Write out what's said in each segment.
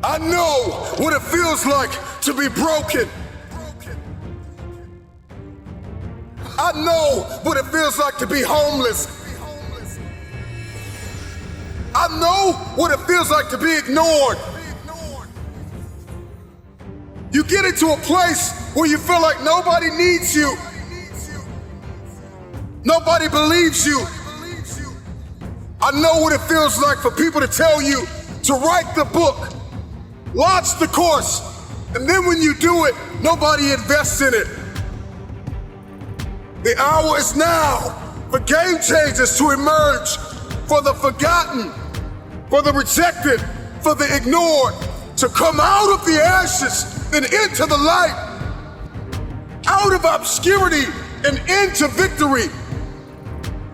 I know what it feels like to be broken. I know what it feels like to be homeless. I know what it feels like to be ignored. You get into a place where you feel like nobody needs you. Nobody believes you. I know what it feels like for people to tell you to write the book, launch the course, and then when you do it, nobody invests in it. The hour is now for game changers to emerge, for the forgotten, for the rejected, for the ignored, to come out of the ashes and into the light, out of obscurity and into victory.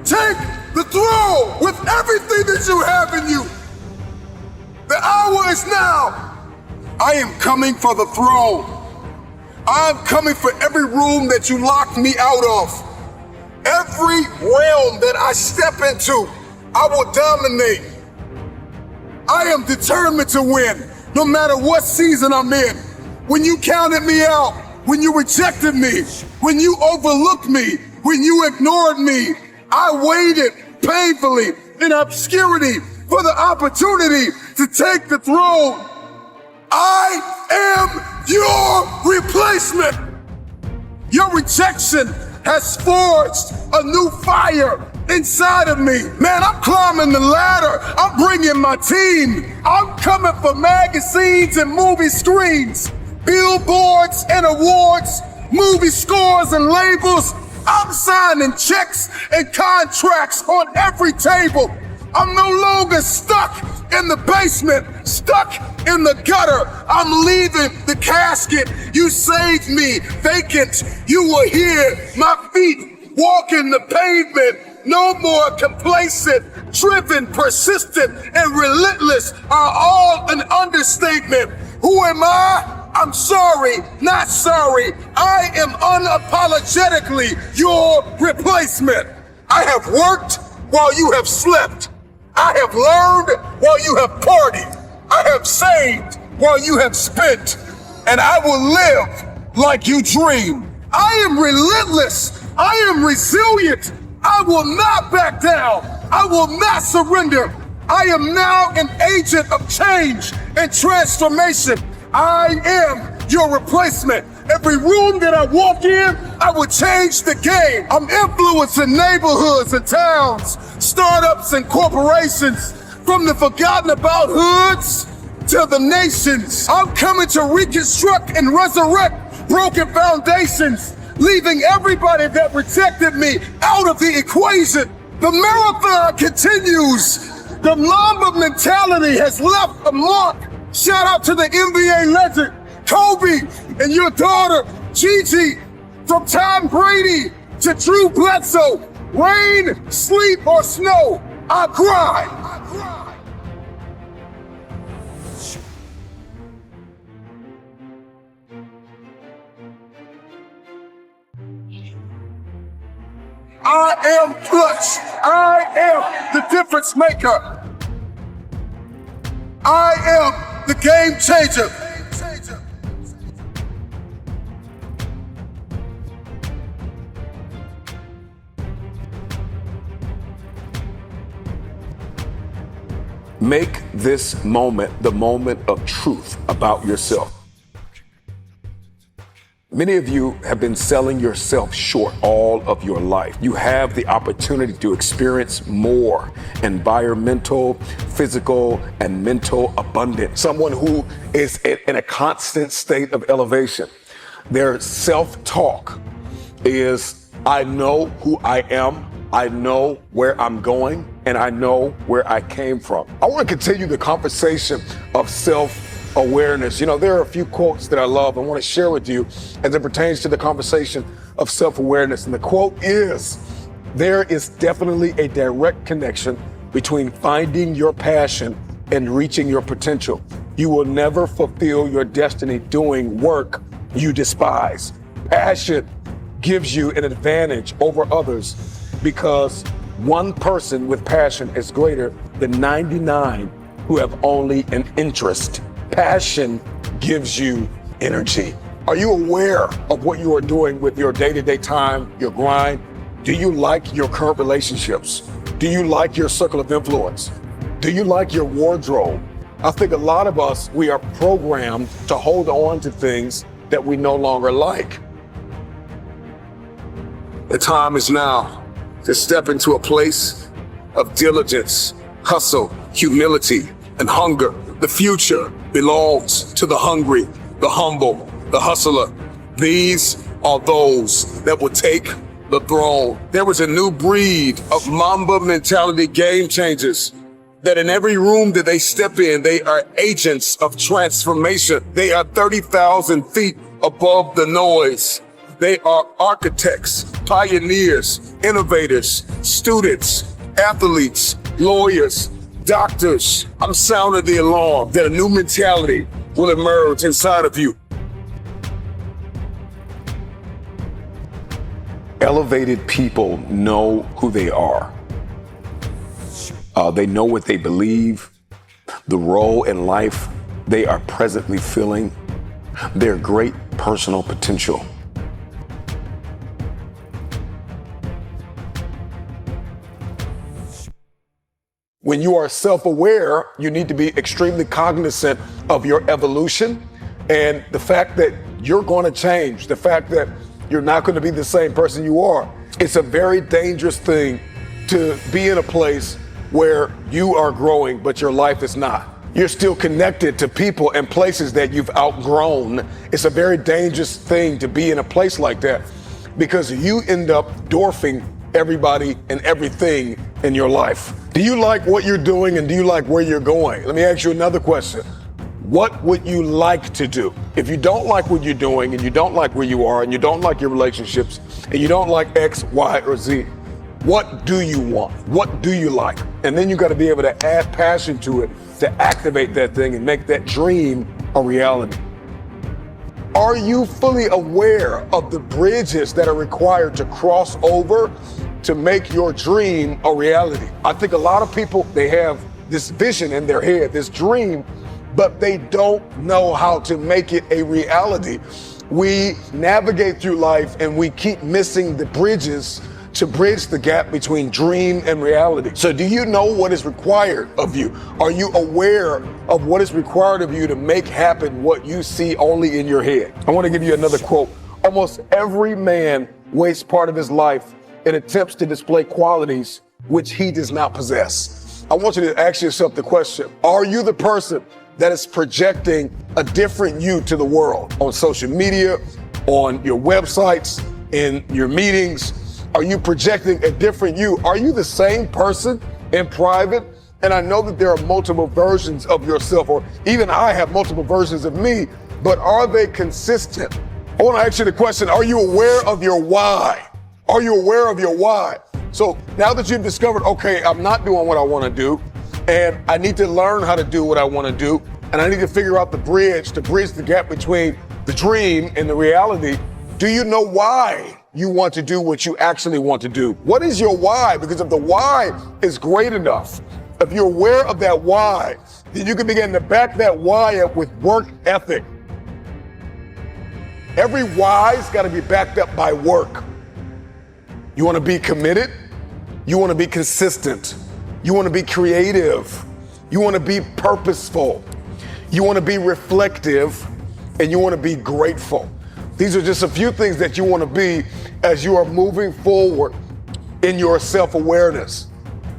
Take the throne with everything that you have in you. The hour is now. I am coming for the throne. I'm coming for every room that you locked me out of. Every realm that I step into, I will dominate. I am determined to win, no matter what season I'm in. When you counted me out, when you rejected me, when you overlooked me, when you ignored me, I waited painfully in obscurity for the opportunity to take the throne. I am your replacement. Your rejection has forged a new fire inside of me. Man, I'm climbing the ladder. I'm bringing my team. I'm coming for magazines and movie screens, billboards and awards, movie scores and labels. I'm signing checks and contracts on every table. I'm no longer stuck in the basement, stuck in the gutter. I'm leaving the casket. You saved me vacant. You were here, my feet walking the pavement. No more complacent, driven, persistent, and relentless are all an understatement. Who am I? I'm sorry, not sorry. I am unapologetically your replacement. I have worked while you have slept. I have learned while you have partied. I have saved while you have spent. And I will live like you dream. I am relentless. I am resilient. I will not back down. I will not surrender. I am now an agent of change and transformation. I am your replacement. Every room that I walk in, I will change the game. I'm influencing neighborhoods and towns, startups and corporations, from the forgotten about hoods to the nations. I'm coming to reconstruct and resurrect broken foundations, leaving everybody that rejected me out of the equation. The marathon continues. The Mamba mentality has left a mark. Shout out to the NBA legend, Kobe, and your daughter, Gigi. From Tom Brady to Drew Bledsoe, rain, sleep, or snow, I grind. I am clutch. I am the difference maker. I am the game changer. Make this moment the moment of truth about yourself. Many of you have been selling yourself short all of your life. You have the opportunity to experience more environmental, physical, and mental abundance. Someone who is in a constant state of elevation. Their self-talk is, I know who I am, I know where I'm going, and I know where I came from. I want to continue the conversation of self-awareness. You know, there are a few quotes that I love I want to share with you as it pertains to the conversation of self-awareness. And the quote is, there is definitely a direct connection between finding your passion and reaching your potential. You will never fulfill your destiny doing work you despise. Passion gives you an advantage over others because one person with passion is greater than 99 who have only an interest. Passion gives you energy. Are you aware of what you are doing with your day-to-day time, your grind? Do you like your current relationships? Do you like your circle of influence? Do you like your wardrobe? I think a lot of us, we are programmed to hold on to things that we no longer like. The time is now to step into a place of diligence, hustle, humility, and hunger. The future belongs to the hungry, the humble, the hustler. These are those that will take the throne. There was a new breed of Mamba mentality game changers that in every room that they step in, they are agents of transformation. They are 30,000 feet above the noise. They are architects, pioneers, innovators, students, athletes, lawyers, doctors. I'm sounding the alarm that a new mentality will emerge inside of you. Elevated people know who they are. They know what they believe, the role in life they are presently filling, their great personal potential. When you are self-aware, you need to be extremely cognizant of your evolution and the fact that you're going to change, the fact that you're not going to be the same person you are. It's a very dangerous thing to be in a place where you are growing, but your life is not. You're still connected to people and places that you've outgrown. It's a very dangerous thing to be in a place like that because you end up dwarfing everybody and everything in your life. Do you like what you're doing and do you like where you're going? Let me ask you another question. What would you like to do? If you don't like what you're doing and you don't like where you are and you don't like your relationships and you don't like X, Y, or Z, what do you want? What do you like? And then you got to be able to add passion to it to activate that thing and make that dream a reality. Are you fully aware of the bridges that are required to cross over to make your dream a reality? I think a lot of people, they have this vision in their head, this dream, but they don't know how to make it a reality. We navigate through life and we keep missing the bridges to bridge the gap between dream and reality. So do you know what is required of you? Are you aware of what is required of you to make happen what you see only in your head? I want to give you another quote. Almost every man wastes part of his life in attempts to display qualities which he does not possess. I want you to ask yourself the question, are you the person that is projecting a different you to the world on social media, on your websites, in your meetings? Are you projecting a different you? Are you the same person in private? And I know that there are multiple versions of yourself, or even I have multiple versions of me, but are they consistent? I want to ask you the question, are you aware of your why? Are you aware of your why? So now that you've discovered, okay, I'm not doing what I want to do, and I need to learn how to do what I want to do, and I need to figure out the bridge to bridge the gap between the dream and the reality. Do you know why you want to do what you actually want to do? What is your why? Because if the why is great enough, if you're aware of that why, then you can begin to back that why up with work ethic. Every why's got to be backed up by work. You want to be committed? You want to be consistent? You want to be creative? You want to be purposeful? You want to be reflective? And you want to be grateful? These are just a few things that you want to be as you are moving forward in your self-awareness.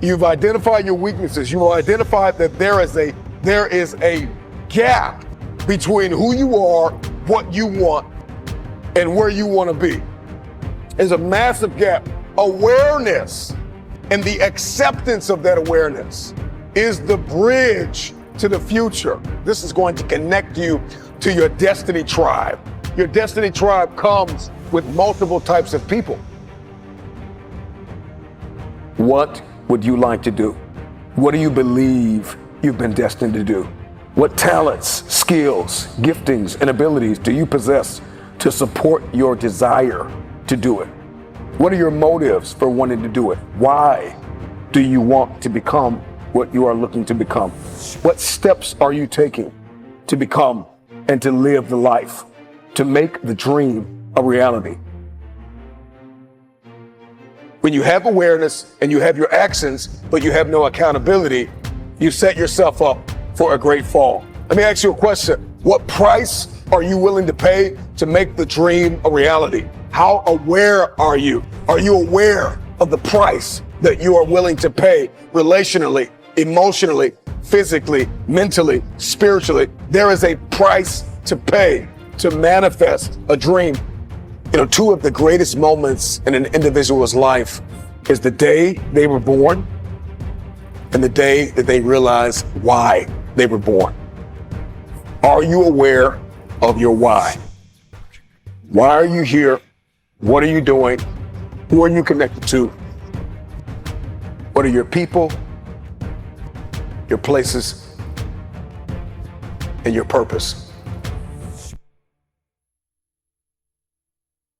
You've identified your weaknesses. You've identified that there is a gap between who you are, what you want, and where you want to be. There's a massive gap. Awareness and the acceptance of that awareness is the bridge to the future. This is going to connect you to your destiny tribe. Your destiny tribe comes with multiple types of people. What would you like to do? What do you believe you've been destined to do? What talents, skills, giftings, and abilities do you possess to support your desire to do it? What are your motives for wanting to do it? Why do you want to become what you are looking to become? What steps are you taking to become and to live the life, to make the dream a reality. When you have awareness and you have your actions, but you have no accountability, you set yourself up for a great fall. Let me ask you a question. What price are you willing to pay to make the dream a reality? How aware are you? Are you aware of the price that you are willing to pay relationally, emotionally, physically, mentally, spiritually? There is a price to pay to manifest a dream. You know, two of the greatest moments in an individual's life is the day they were born and the day that they realize why they were born. Are you aware of your why? Why are you here? What are you doing? Who are you connected to? What are your people, your places, and your purpose?